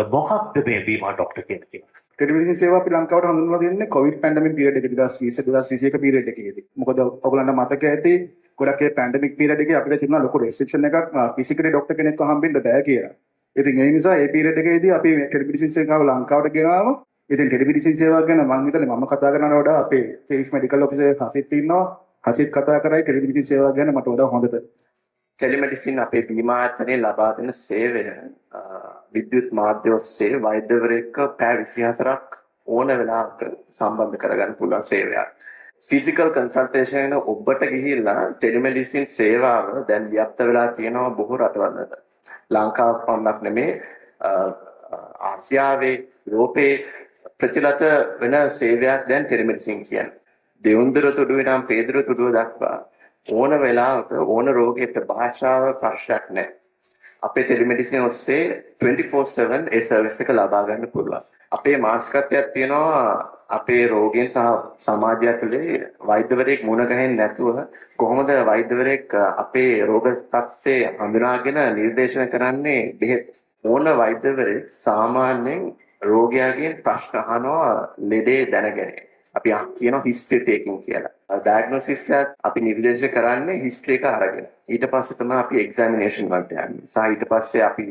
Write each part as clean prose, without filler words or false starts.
මොකක්ද මේ බීමා ડોක්ටර් කියන්නේ? ටෙලිවිෂන් සේවා අපි ලංකාවට හඳුන්වලා දෙන්නේ කොවිඩ් පැන්ඩමික් පීරියඩ් එකේ 2020 පීරියඩ් එකේදී. මොකද ඔයගොල්ලන්ට මතක ඇති ගොඩක් ඒ පැන්ඩමික් පීරියඩ් එකේ අපිට තිබුණා ලොකු රෙස්ට්‍රික්ෂන් එකක් ෆිසිකලි ડોක්ටර් කෙනෙක්ව හම්බෙන්න බෑ කියලා. ඉතින් ඒ නිසා ඒ පීරියඩ් එකේදී අපි මේ ටෙලිවිෂන් සේවාව ලංකාවට ගෙනාවා. ඉතින් ටෙලිවිෂන් සේවාව ගැන මම හිතන්නේ මම කතා කරනවට වඩා අපේ චීෆ් මෙඩිකල් ඔෆිසර් හසිත් ඉන්නවා. හසිත් කතා කරයි ටෙලිවිෂන් සේවාව ගැන මට වඩා හොඳට. ටෙලිමෙඩිසින් අපේ බීමා ආයතනයේ ලබා දෙන සේවය විද්‍යුත් මාධ්‍ය ඔස්සේ වෛද්‍යවරයෙක්ව පැය 24ක් ඕන වෙලාවක සම්බන්ධ කරගන්න පුළුවන් සේවයක්. ෆිසිකල් කන්සල්ටේෂන් එක ඔබට ගිහිල්ලා ටෙලිමෙඩිසින් සේවාව දැන් ව්‍යාප්ත වෙලා තියෙනවා බොහෝ රටවල්වල. ලංකාව පමණක් නෙමේ ආසියාවේ යුරෝපයේ ප්‍රචලිත වෙන සේවයක් දැන් ටෙලිමෙඩිසින් කියන්නේ. දෙවුන්දර තුඩුවේ නම් පේදර තුඩුව දක්වා ඕන වෙලාවක ඕන රෝගයකට භාෂාව ප්‍රශ්නයක් නැහැ. අපේ ටෙලිමෙඩිසින් ඔස්සේ 24/7 ඒ සර්විස් එක ලබා ගන්න පුළුවන්. අපේ මානසිකත්වයක් තියෙනවා අපේ රෝගීන් සහ සමාජය ඇතුලේ වෛද්‍යවරයෙක් මුණ ගැහෙන්නේ නැතුව කොහොමද වෛද්‍යවරයෙක් අපේ රෝග තත්ත්වය හඳුනාගෙන නිර්දේශන කරන්නේ බෙහෙත්. ඕන වෛද්‍යවරයෙක් සාමාන්‍යයෙන් රෝගියාගෙන් ප්‍රශ්න අහනවා ලෙඩේ දැනගෙන. අපි කියනවා හිස්ටරි ටේකින් කියලා. ඩයග්නොසිස් එක අපි නිර්දේශ කරන්නේ හිස්ටරි එක අරගෙන. ඊට පස්සේ තමයි අපි එක්සැමිනේෂන් වලට යන්නේ. සහ ඊට පස්සේ අපි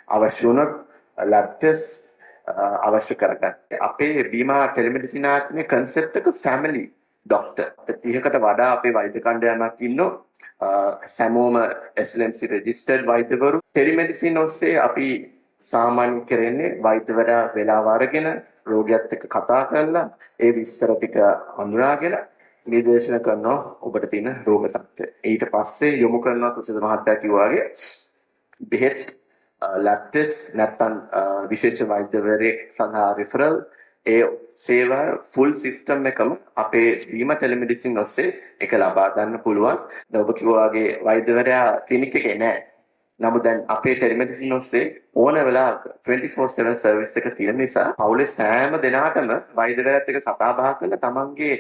අවශ්‍ය වුණොත් ලැබ් ටෙස්ට් අවශ්‍ය කරගන්න. අපේ බීමා ටෙලිමෙඩිසින් ආයතනයේ කන්සෙප්ට් එක ෆැමිලි ડોක්ටර්. 30කට වඩා අපේ වෛද්‍ය කණ්ඩායමක් ඉන්නවා. සෑමෝම SLMC රෙජිස්ටර්ඩ් වෛද්‍යවරු. ටෙලිමෙඩිසින් ඔස්සේ අපි සාමාන්‍ය කරන්නේ වෛද්‍යවරයා වෙලාව අරගෙන රෝගියාත් එක්ක කතා කරලා ඒ විස්තර ටික හඳුනාගෙන නිර්දේශන කරනවා ඔබට තියෙන රෝග තත්ත්වය. ඊට පස්සේ යොමු කරනවා සුසිත මහත්තයා කිව්වා වගේ බෙහෙත් ලැබ් ටෙස්ට් නැත්නම් විශේෂ වෛද්‍යවරයෙක් සඳහා රිෆරල් ඒ සේවා ෆුල් සිස්ටම් එකම අපේ බීමා ටෙලිමෙඩිසින් ඔස්සේ එක ලබා ගන්න පුළුවන්. දැන් ඔබ කිව්වා වගේ වෛද්‍යවරයා ක්ලිනික් එකේ නැහැ. නමුත් දැන් අපේ ටෙලිමෙඩිසින් ඔස්සේ ඕන වෙලාවක 24/7 සර්විස් එක තියෙන නිසා පවුලේ සෑම දෙනාටම වෛද්‍යවරයාත් එක්ක කතා බහ කරලා තමන්ගේ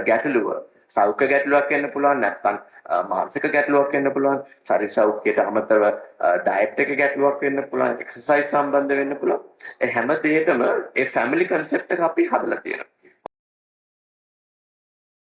ගැටලුව සෞඛ්‍ය ගැටලුවක් වෙන්න පුළුවන් නැත්නම් මානසික ගැටලුවක් වෙන්න පුළුවන් ශරීර සෞඛ්‍යයට අමතරව ඩයට් එක ගැටලුවක් වෙන්න පුළුවන් එක්සර්සයිස් සම්බන්ධ වෙන්න පුළුවන් ඒ හැම දෙයකම ඒ ෆැමිලි කන්සෙප්ට් එක අපි හදලා තියෙනවා.